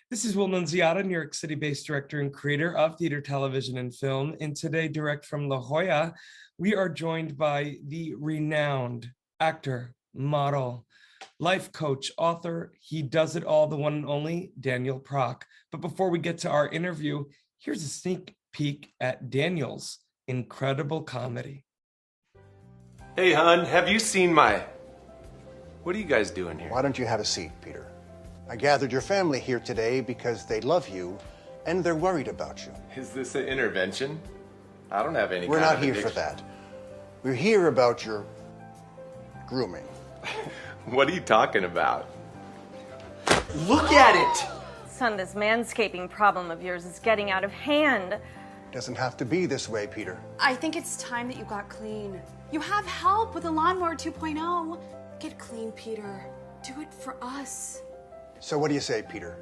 This is Will Nunziata, New York City-based director and creator of theater, television, and film. And today, direct from La Jolla, we are joined by the renowned actor, model, life coach, author, he does it all, the one and only Daniel Prok. But before we get to our interview, here's a sneak peek at Daniel's incredible comedy. Hey, hon, have you seen my... What are you guys doing here? Why don't you have a seat, Peter? I gathered your family here today because they love you and they're worried about you. Is this an intervention? I don't have any We're kind not of here for that. We're here about your grooming. What are you talking about? Look at it! Son, this manscaping problem of yours is getting out of hand. Doesn't have to be this way, Peter. I think it's time that you got clean. You have help with the Lawnmower 2.0. Get clean, Peter. Do it for us. So what do you say, Peter?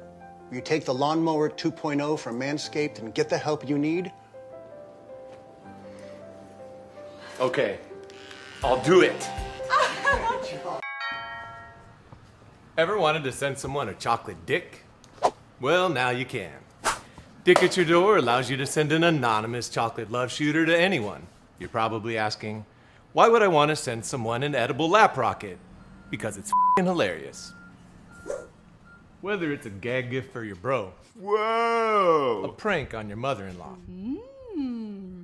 Will you take the Lawnmower 2.0 from Manscaped and get the help you need? Okay, I'll do it. Ever wanted to send someone a chocolate dick? Well, now you can. Dick at your Door allows you to send an anonymous chocolate love shooter to anyone. You're probably asking, why would I want to send someone an edible lap rocket? Because it's f***ing hilarious. Whether it's a gag gift for your bro, whoa, a prank on your mother-in-law,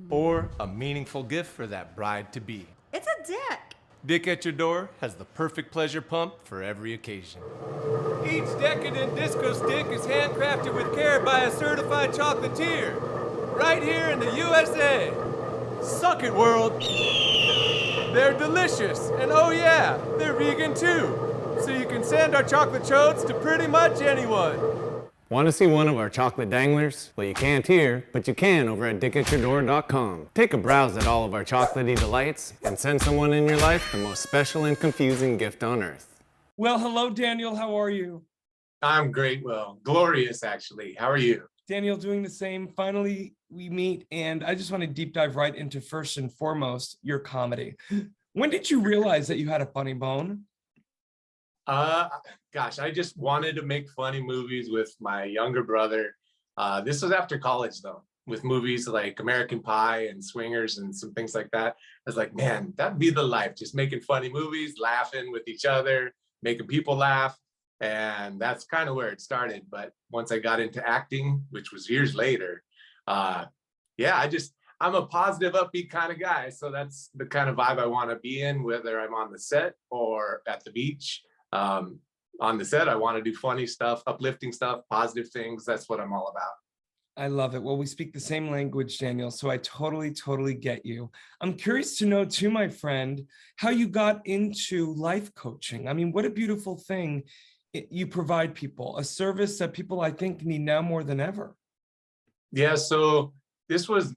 or a meaningful gift for that bride-to-be. It's a dick. Dick at Your Door has the perfect pleasure pump for every occasion. Each decadent disco stick is handcrafted with care by a certified chocolatier, right here in the USA. Suck it, world. They're delicious, and oh yeah, they're vegan too. So you can send our chocolate chodes to pretty much anyone. Want to see one of our chocolate danglers? Well, you can't here, but you can over at dickatyourdoor.com. Take a browse at all of our chocolatey delights and send someone in your life the most special and confusing gift on earth. Well, hello, Daniel. How are you? I'm great, Will. Glorious, actually. How are you? Daniel, doing the same. Finally, we meet, and I just want to deep dive right into, first and foremost, your comedy. When did you realize that you had a funny bone? Gosh, I just wanted to make funny movies with my younger brother. This was after college, though, with movies like American Pie and Swingers and some things like that. I was like, man, that'd be the life, just making funny movies, laughing with each other, making people laugh. And that's kind of where it started. But once I got into acting, which was years later, yeah, I'm a positive, upbeat kind of guy. So that's the kind of vibe I want to be in, whether I'm on the set or at the beach. On the set, I want to do funny stuff, uplifting stuff, positive things. That's what I'm all about. I love it. Well, we speak the same language, Daniel, so I totally get you. I'm curious to know too, my friend, how you got into life coaching. I mean, what a beautiful thing you provide people, a service that people, I think, need now more than ever. Yeah, so this was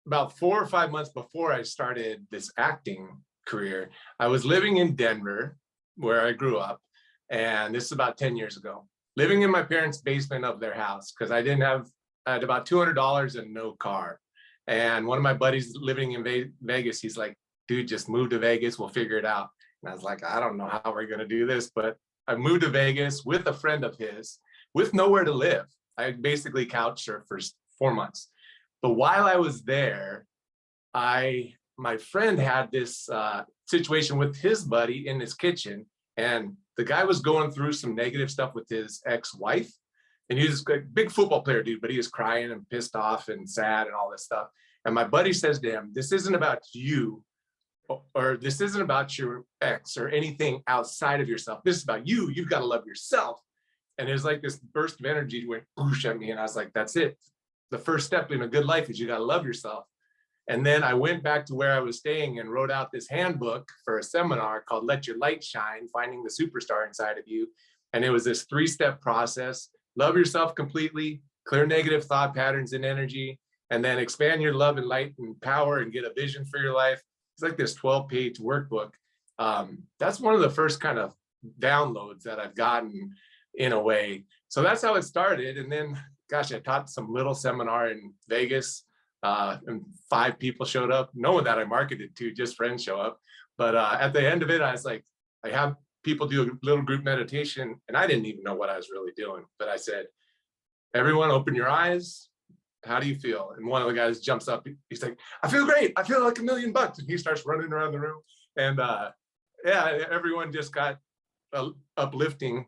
about 4 or 5 months before I started this acting career. I was living in Denver, where I grew up, and this is about 10 years ago, living in my parents' basement of their house because I had about $200 and no car. And one of my buddies living in Vegas, he's like, dude, just move to Vegas, we'll figure it out. And I was like, I don't know how we're gonna do this, but I moved to Vegas with a friend of his with nowhere to live. I basically couch surfed for 4 months. But while I was there, my friend had this situation with his buddy in his kitchen, and the guy was going through some negative stuff with his ex-wife, and he was a big football player, dude, but he was crying and pissed off and sad and all this stuff. And my buddy says to him, this isn't about you, or this isn't about your ex or anything outside of yourself. This is about you. You've got to love yourself. And it was like this burst of energy went whoosh at me, and I was like, that's it. The first step in a good life is you got to love yourself. And then I went back to where I was staying and wrote out this handbook for a seminar called Let Your Light Shine, Finding the Superstar Inside of You. And it was this 3-step process. Love yourself completely, clear negative thought patterns and energy, and then expand your love and light and power and get a vision for your life. It's like this 12-page workbook. That's one of the first kind of downloads that I've gotten in a way. So that's how it started. And then, gosh, I taught some little seminar in Vegas. And 5 people showed up. No one that I marketed to, just friends show up. But at the end of it, I was like, I have people do a little group meditation, and I didn't even know what I was really doing. But I said, everyone open your eyes. How do you feel? And one of the guys jumps up. He's like, I feel great. I feel like $1 million. And he starts running around the room. And yeah, everyone just got a uplifting,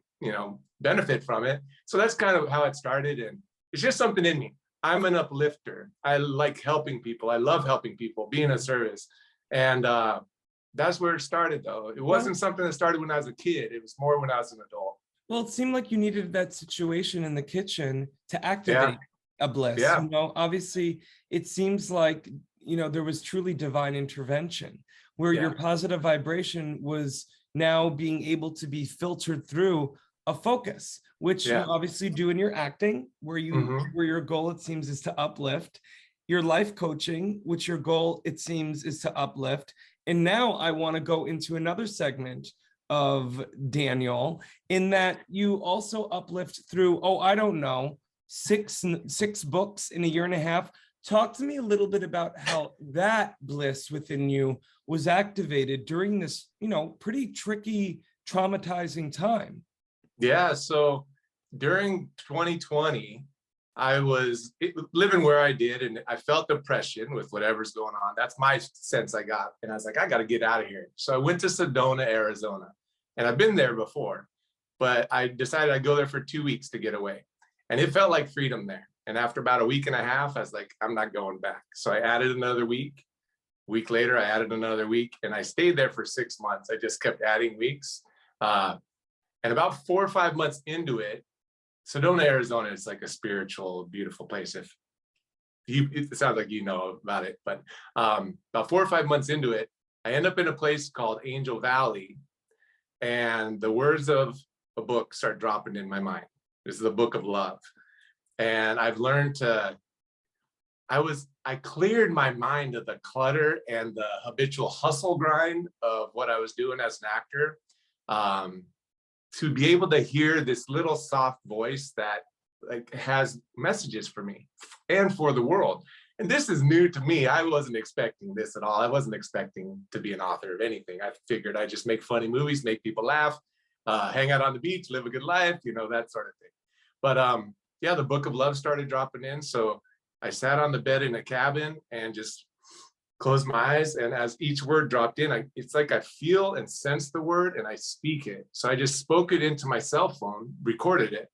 benefit from it. So that's kind of how it started. And it's just something in me. I'm an uplifter. I like helping people. I love helping people, being of service. And that's where it started, though. It wasn't something that started when I was a kid. It was more when I was an adult. Well, it seemed like you needed that situation in the kitchen to activate a bliss. Yeah. Obviously, it seems like, there was truly divine intervention where your positive vibration was now being able to be filtered through a focus, which you obviously do in your acting, where your goal, it seems, is to uplift, your life coaching, which your goal, it seems, is to uplift. And now I want to go into another segment of Daniel, in that you also uplift through, I don't know, six books in a year and a half. Talk to me a little bit about how that bliss within you was activated during this, pretty tricky, traumatizing time. Yeah, so during 2020, I was living where I did, and I felt depression with whatever's going on. That's my sense I got. And I was like, I got to get out of here. So I went to Sedona, Arizona, and I've been there before, but I decided I'd go there for 2 weeks to get away. And it felt like freedom there. And after about a week and a half, I was like, I'm not going back. So I added another week. A week later, I added another week, and I stayed there for 6 months. I just kept adding weeks. And about 4 or 5 months into it, Sedona, Arizona is like a spiritual, beautiful place. It sounds like you know about it, but about 4 or 5 months into it, I end up in a place called Angel Valley, and the words of a book start dropping in my mind. This is the book of love. And I've learned I cleared my mind of the clutter and the habitual hustle grind of what I was doing as an actor, to be able to hear this little soft voice that has messages for me and for the world. And this is new to me. I wasn't expecting this at all. I wasn't expecting to be an author of anything. I figured I'd just make funny movies, make people laugh, hang out on the beach, live a good life, that sort of thing. But yeah, the book of love started dropping in. So I sat on the bed in a cabin and just closed my eyes. And as each word dropped in, it's like I feel and sense the word and I speak it. So I just spoke it into my cell phone, recorded it.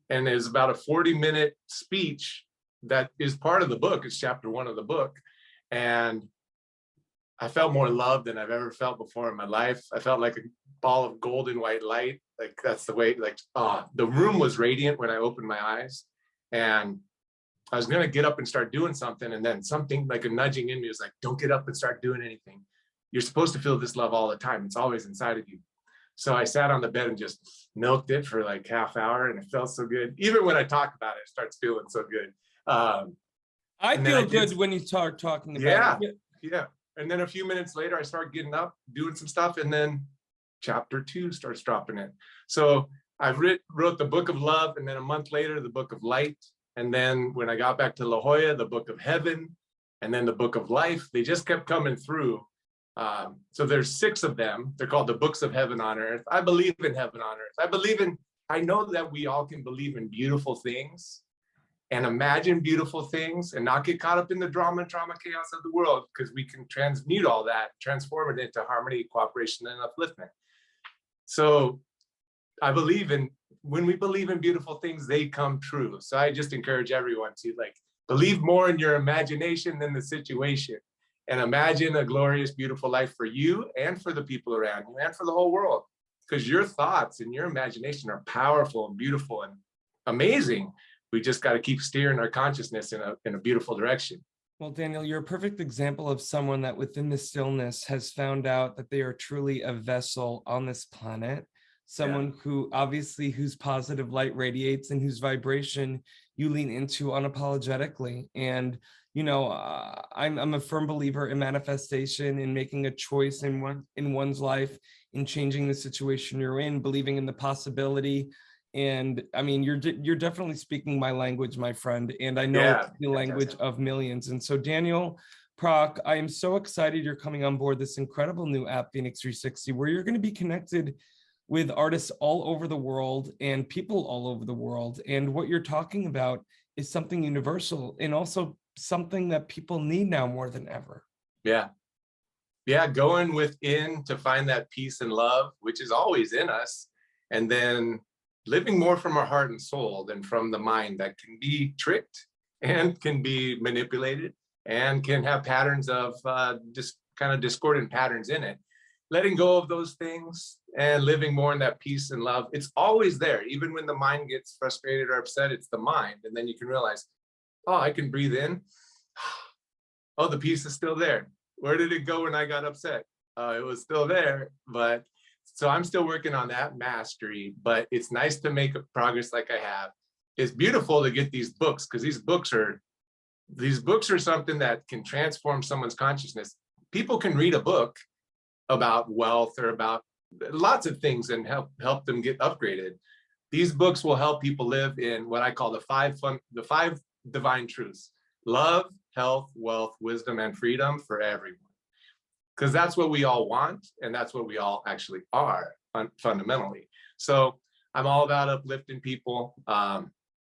And it was about a 40-minute speech that is part of the book. It's chapter 1 of the book. And I felt more love than I've ever felt before in my life. I felt like a ball of golden white light. Like that's the way, the room was radiant when I opened my eyes. And I was gonna get up and start doing something. And then something like a nudging in me was like, don't get up and start doing anything. You're supposed to feel this love all the time. It's always inside of you. So I sat on the bed and just milked it for like half hour, and it felt so good. Even when I talk about it, it starts feeling so good. I feel good when you start talking about it. Yeah. And then a few minutes later, I start getting up, doing some stuff, and then chapter 2 starts dropping in. So I wrote the book of love, and then a month later, the book of light. And then when I got back to La Jolla, the book of heaven, and then the book of life, they just kept coming through. So there's 6 of them. They're called the books of heaven on earth. I believe in heaven on earth. I know that we all can believe in beautiful things and imagine beautiful things and not get caught up in the drama, trauma, chaos of the world, because we can transmute all that, transform it into harmony, cooperation, and upliftment. So I believe when we believe in beautiful things, they come true. So I just encourage everyone to believe more in your imagination than the situation, and imagine a glorious, beautiful life for you and for the people around you and for the whole world, because your thoughts and your imagination are powerful and beautiful and amazing. We just got to keep steering our consciousness in a beautiful direction. Well, Daniel, you're a perfect example of someone that within the stillness has found out that they are truly a vessel on this planet. Someone who obviously whose positive light radiates and whose vibration you lean into unapologetically. And, I'm a firm believer in manifestation, in making a choice in one's life, in changing the situation you're in, believing in the possibility. And I mean, you're definitely speaking my language, my friend. And I know it's the language of millions. And so Daniel Prok, I am so excited you're coming on board this incredible new app, FENIX360, where you're going to be connected with artists all over the world and people all over the world. And what you're talking about is something universal and also something that people need now more than ever. Yeah. Yeah, going within to find that peace and love, which is always in us, and then living more from our heart and soul than from the mind that can be tricked and can be manipulated and can have patterns of just kind of discordant patterns in it. Letting go of those things and living more in that peace and love. It's always there. Even when the mind gets frustrated or upset, it's the mind. And then you can realize, oh, I can breathe in. Oh, the peace is still there. Where did it go when I got upset? It was still there, but so I'm still working on that mastery, but it's nice to make a progress like I have. It's beautiful to get these books, because these books are something that can transform someone's consciousness. People can read a book about wealth or about lots of things and help them get upgraded. These books will help people live in what I call the five divine truths: love, health, wealth, wisdom, and freedom for everyone. Because that's what we all want, and that's what we all actually are fundamentally. So I'm all about uplifting people.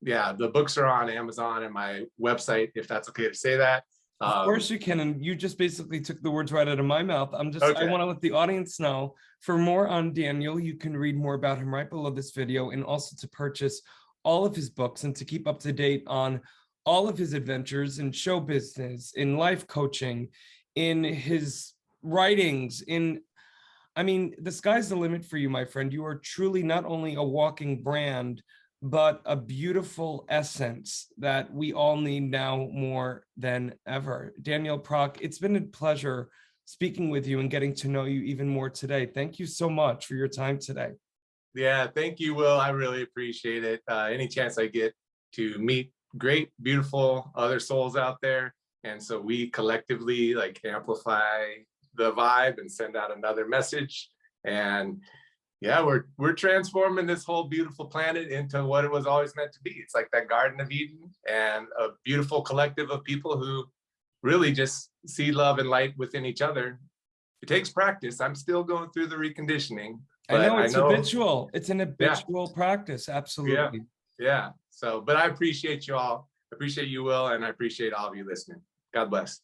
Yeah, the books are on Amazon and my website, if that's okay to say that. Of course you can, and you just basically took the words right out of my mouth. I want to let the audience know, for more on Daniel, you can read more about him right below this video, and also to purchase all of his books and to keep up to date on all of his adventures in show business, in life coaching, in his writings, I mean, the sky's the limit for you, my friend. You are truly not only a walking brand, but a beautiful essence that we all need now more than ever. Daniel Prok, it's been a pleasure speaking with you and getting to know you even more today. Thank you so much for your time today. Yeah, thank you, Will. I really appreciate it. Any chance I get to meet great, beautiful other souls out there. And so we collectively like amplify the vibe and send out another message. And yeah, we're transforming this whole beautiful planet into what it was always meant to be. It's like that Garden of Eden, and a beautiful collective of people who really just see love and light within each other. It takes practice. I'm still going through the reconditioning. I know it's habitual. It's an habitual practice. Absolutely. Yeah. So, but I appreciate you all. I appreciate you, Will, and I appreciate all of you listening. God bless.